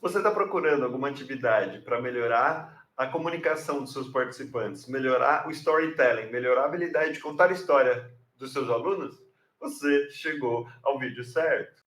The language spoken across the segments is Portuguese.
Você está procurando alguma atividade para melhorar a comunicação dos seus participantes, melhorar o storytelling, melhorar a habilidade de contar história dos seus alunos? Você chegou ao vídeo certo.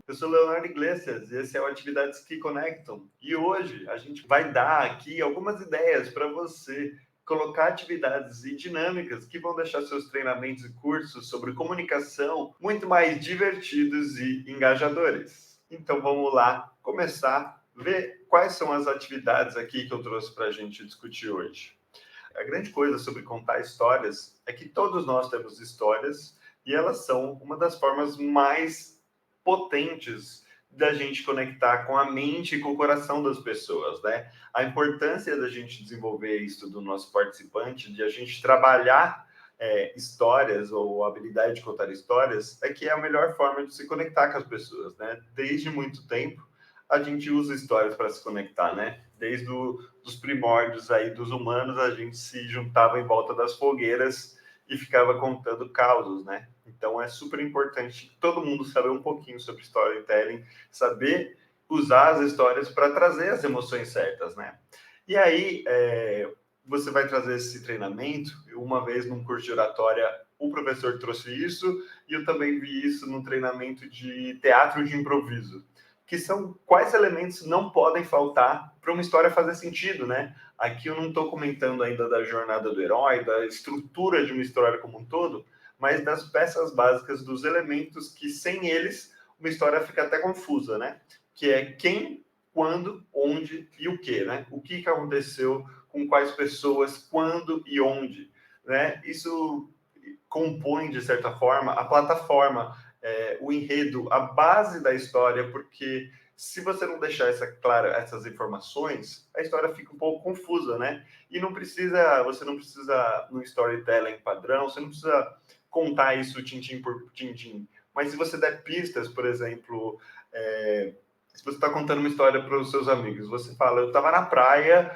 Eu sou Leonardo Iglesias e esse é o Atividades que Conectam. E hoje a gente vai dar aqui algumas ideias para você colocar atividades e dinâmicas que vão deixar seus treinamentos e cursos sobre comunicação muito mais divertidos e engajadores. Então vamos lá começar a ver quais são as atividades aqui que eu trouxe para a gente discutir hoje. A grande coisa sobre contar histórias é que todos nós temos histórias e elas são uma das formas mais potentes da gente conectar com a mente e com o coração das pessoas, né? A importância da gente desenvolver isso do nosso participante, de a gente trabalhar histórias ou a habilidade de contar histórias, é que é a melhor forma de se conectar com as pessoas, né? Desde muito tempo, a gente usa histórias para se conectar, né? Desde os primórdios aí dos humanos, a gente se juntava em volta das fogueiras e ficava contando causos, né? Então é super importante todo mundo saber um pouquinho sobre storytelling, saber usar as histórias para trazer as emoções certas, né? E aí você vai trazer esse treinamento. Uma vez num curso de oratória, o professor trouxe isso e eu também vi isso no treinamento de teatro de improviso, que são quais elementos não podem faltar para uma história fazer sentido, né? Aqui eu não estou comentando ainda da jornada do herói, da estrutura de uma história como um todo, mas das peças básicas, dos elementos que sem eles uma história fica até confusa, né? Que é quem, quando, onde e o que, né? O que aconteceu, com quais pessoas, quando e onde, né? Isso compõe, de certa forma, a plataforma, o enredo, a base da história, porque se você não deixar essas informações, a história fica um pouco confusa, né? E você não precisa, no storytelling padrão, você não precisa contar isso tintim por tintim. Mas se você der pistas, por exemplo, se você está contando uma história para os seus amigos, você fala, eu estava na praia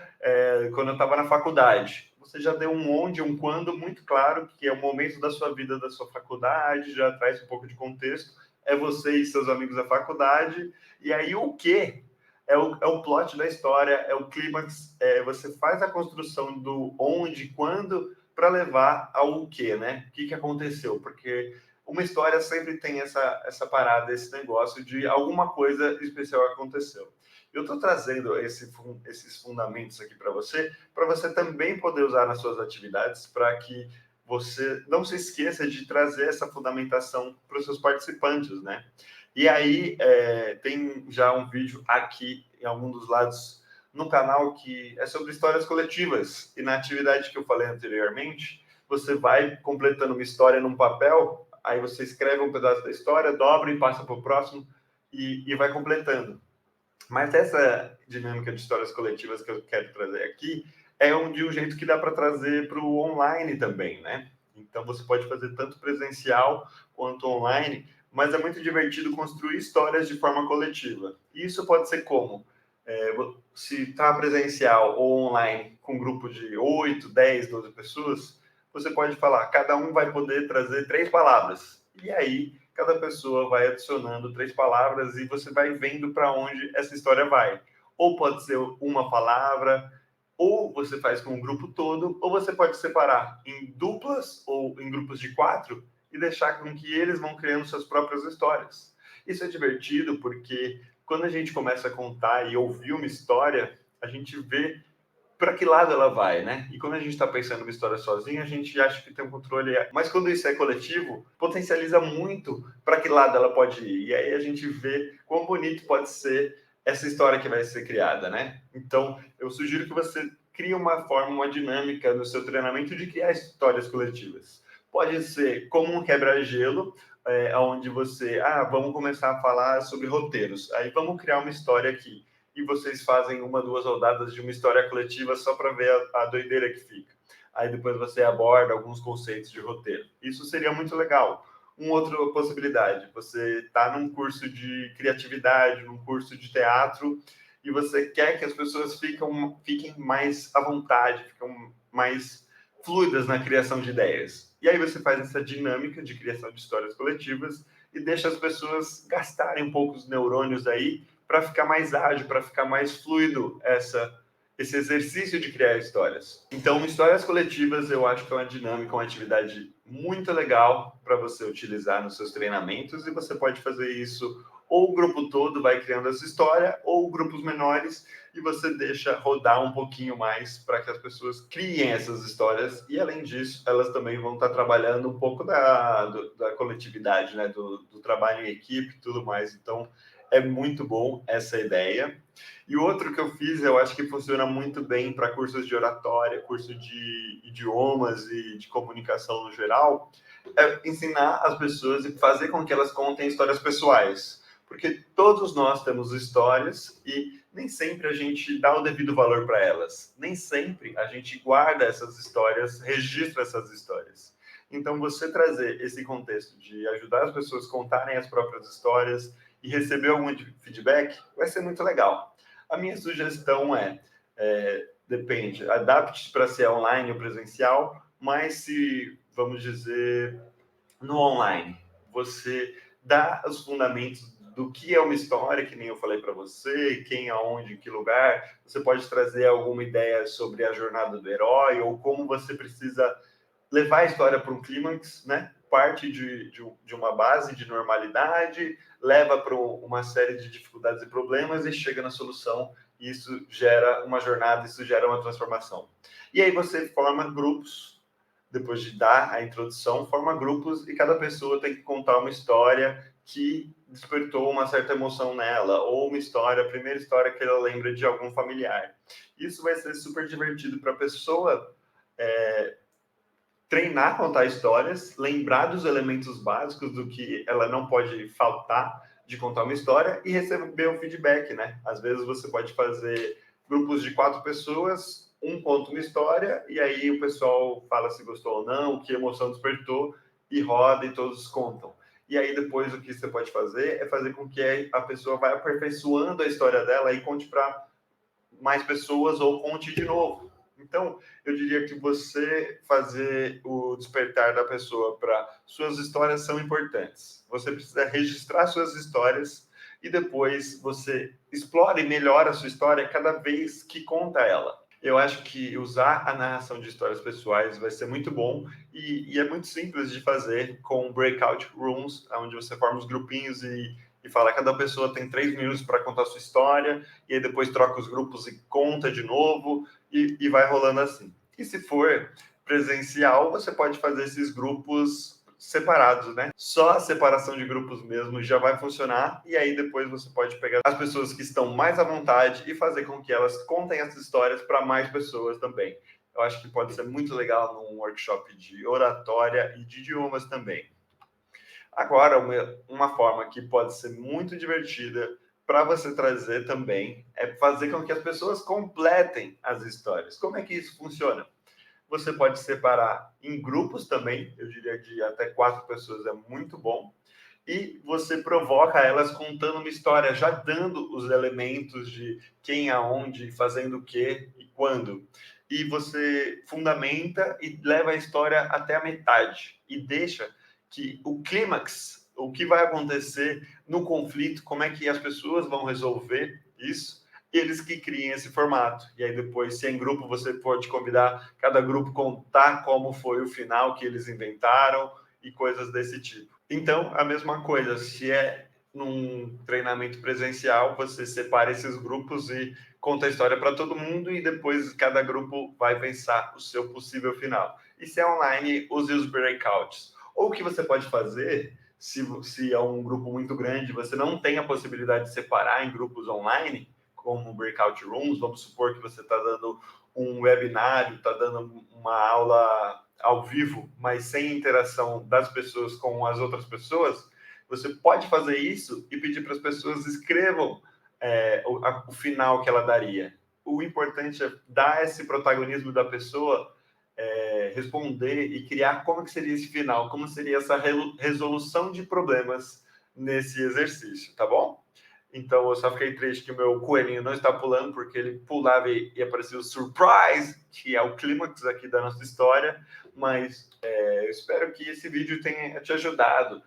quando eu estava na faculdade. Você já deu um onde, um quando muito claro, que é o momento da sua vida, da sua faculdade, já traz um pouco de contexto, é você e seus amigos da faculdade, e aí o que é o plot da história, é o clímax, você faz a construção do onde, quando, para levar ao que, né? O que aconteceu, porque uma história sempre tem essa parada, esse negócio de alguma coisa especial aconteceu. Eu estou trazendo esses fundamentos aqui para você também poder usar nas suas atividades, para que você não se esqueça de trazer essa fundamentação para os seus participantes, né? E aí, tem já um vídeo aqui em algum dos lados no canal que é sobre histórias coletivas. E na atividade que eu falei anteriormente, você vai completando uma história num papel, aí você escreve um pedaço da história, dobra e passa para o próximo e vai completando. Mas essa dinâmica de histórias coletivas que eu quero trazer aqui de um jeito que dá para trazer para o online também, né? Então você pode fazer tanto presencial quanto online, mas é muito divertido construir histórias de forma coletiva. E isso pode ser como? Se está presencial ou online com um grupo de 8, 10, 12 pessoas, você pode falar, cada um vai poder trazer 3 palavras. E aí cada pessoa vai adicionando 3 palavras e você vai vendo para onde essa história vai. Ou pode ser uma palavra, ou você faz com o grupo todo, ou você pode separar em duplas ou em grupos de 4 e deixar com que eles vão criando suas próprias histórias. Isso é divertido porque quando a gente começa a contar e ouvir uma história, a gente vê para que lado ela vai, né? E quando a gente está pensando uma história sozinho, a gente acha que tem um controle. Mas quando isso é coletivo, potencializa muito para que lado ela pode ir. E aí a gente vê quão bonito pode ser essa história que vai ser criada, né? Então, eu sugiro que você crie uma forma, uma dinâmica no seu treinamento de criar histórias coletivas. Pode ser como um quebra-gelo, onde vamos começar a falar sobre roteiros. Aí vamos criar uma história aqui e vocês fazem 1, 2 rodadas de uma história coletiva só para ver a doideira que fica. Aí depois você aborda alguns conceitos de roteiro. Isso seria muito legal. Uma outra possibilidade, você está num curso de criatividade, num curso de teatro, e você quer que as pessoas fiquem mais à vontade, fiquem mais fluidas na criação de ideias. E aí você faz essa dinâmica de criação de histórias coletivas e deixa as pessoas gastarem um pouco os neurônios aí para ficar mais ágil, para ficar mais fluido esse exercício de criar histórias. Então, histórias coletivas eu acho que é uma dinâmica, uma atividade muito legal para você utilizar nos seus treinamentos, e você pode fazer isso ou o grupo todo vai criando essa história, ou grupos menores, e você deixa rodar um pouquinho mais para que as pessoas criem essas histórias, e além disso, elas também vão estar trabalhando um pouco da coletividade, né? do trabalho em equipe e tudo mais. Então, é muito bom essa ideia. E outro que eu fiz, eu acho que funciona muito bem para cursos de oratória, curso de idiomas e de comunicação no geral, é ensinar as pessoas e fazer com que elas contem histórias pessoais. Porque todos nós temos histórias e nem sempre a gente dá o devido valor para elas. Nem sempre a gente guarda essas histórias, registra essas histórias. Então, você trazer esse contexto de ajudar as pessoas a contarem as próprias histórias e receber algum feedback vai ser muito legal. A minha sugestão depende, adapte para ser online ou presencial, mas se, vamos dizer, no online, você dá os fundamentos do que é uma história, que nem eu falei para você, quem, aonde, em que lugar. Você pode trazer alguma ideia sobre a jornada do herói ou como você precisa levar a história para um clímax, né? Parte de uma base de normalidade, leva para uma série de dificuldades e problemas e chega na solução. E isso gera uma jornada, isso gera uma transformação. E aí você forma grupos, depois de dar a introdução, forma grupos e cada pessoa tem que contar uma história que despertou uma certa emoção nela, ou uma história, a primeira história que ela lembra de algum familiar. Isso vai ser super divertido para a pessoa treinar, contar histórias, lembrar dos elementos básicos do que ela não pode faltar de contar uma história e receber um feedback, né? Às vezes você pode fazer grupos de 4 pessoas, um conta uma história e aí o pessoal fala se gostou ou não, que emoção despertou e roda e todos contam. E aí depois o que você pode fazer é fazer com que a pessoa vai aperfeiçoando a história dela e conte para mais pessoas ou conte de novo. Então, eu diria que você fazer o despertar da pessoa para suas histórias são importantes. Você precisa registrar suas histórias e depois você explora e melhora a sua história cada vez que conta ela. Eu acho que usar a narração de histórias pessoais vai ser muito bom e é muito simples de fazer com breakout rooms, onde você forma os grupinhos e fala cada pessoa tem 3 minutos para contar a sua história, e aí depois troca os grupos e conta de novo, e vai rolando assim. E se for presencial, você pode fazer esses grupos separados, né? Só a separação de grupos mesmo já vai funcionar, e aí depois você pode pegar as pessoas que estão mais à vontade e fazer com que elas contem essas histórias para mais pessoas também. Eu acho que pode ser muito legal num workshop de oratória e de idiomas também. Agora, uma forma que pode ser muito divertida para você trazer também é fazer com que as pessoas completem as histórias. Como é que isso funciona? Você pode separar em grupos também, eu diria de até 4 pessoas é muito bom, e você provoca elas contando uma história, já dando os elementos de quem, aonde, fazendo o que e quando. E você fundamenta e leva a história até a metade e deixa que o clímax, o que vai acontecer no conflito, como é que as pessoas vão resolver isso, eles que criem esse formato. E aí depois, se é em grupo, você pode convidar cada grupo contar como foi o final que eles inventaram e coisas desse tipo. Então, a mesma coisa, se é num treinamento presencial, você separa esses grupos e conta a história para todo mundo e depois cada grupo vai pensar o seu possível final. E se é online, use os breakouts. Ou o que você pode fazer, se é um grupo muito grande, você não tem a possibilidade de separar em grupos online, como breakout rooms, vamos supor que você está dando um webinário, está dando uma aula ao vivo, mas sem interação das pessoas com as outras pessoas, você pode fazer isso e pedir para as pessoas escrevam o final que ela daria. O importante é dar esse protagonismo da pessoa, responder e criar como que seria esse final, como seria essa resolução de problemas nesse exercício, tá bom? Então, eu só fiquei triste que o meu coelhinho não está pulando, porque ele pulava e aparecia o surprise, que é o clímax aqui da nossa história. Mas eu espero que esse vídeo tenha te ajudado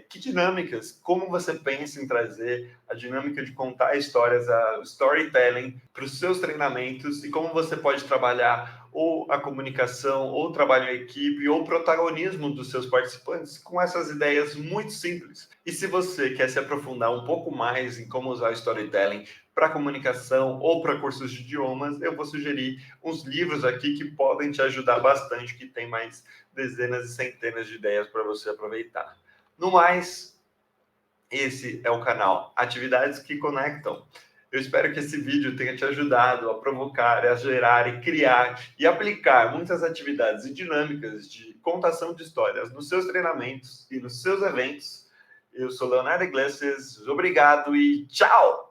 que dinâmicas, como você pensa em trazer a dinâmica de contar histórias, a storytelling para os seus treinamentos e como você pode trabalhar ou a comunicação, ou o trabalho em equipe, ou o protagonismo dos seus participantes com essas ideias muito simples. E se você quer se aprofundar um pouco mais em como usar o storytelling para comunicação ou para cursos de idiomas, eu vou sugerir uns livros aqui que podem te ajudar bastante, que tem mais dezenas e centenas de ideias para você aproveitar. No mais, esse é o canal Atividades que Conectam. Eu espero que esse vídeo tenha te ajudado a provocar, a gerar e criar e aplicar muitas atividades e dinâmicas de contação de histórias nos seus treinamentos e nos seus eventos. Eu sou Leonardo Iglesias, obrigado e tchau!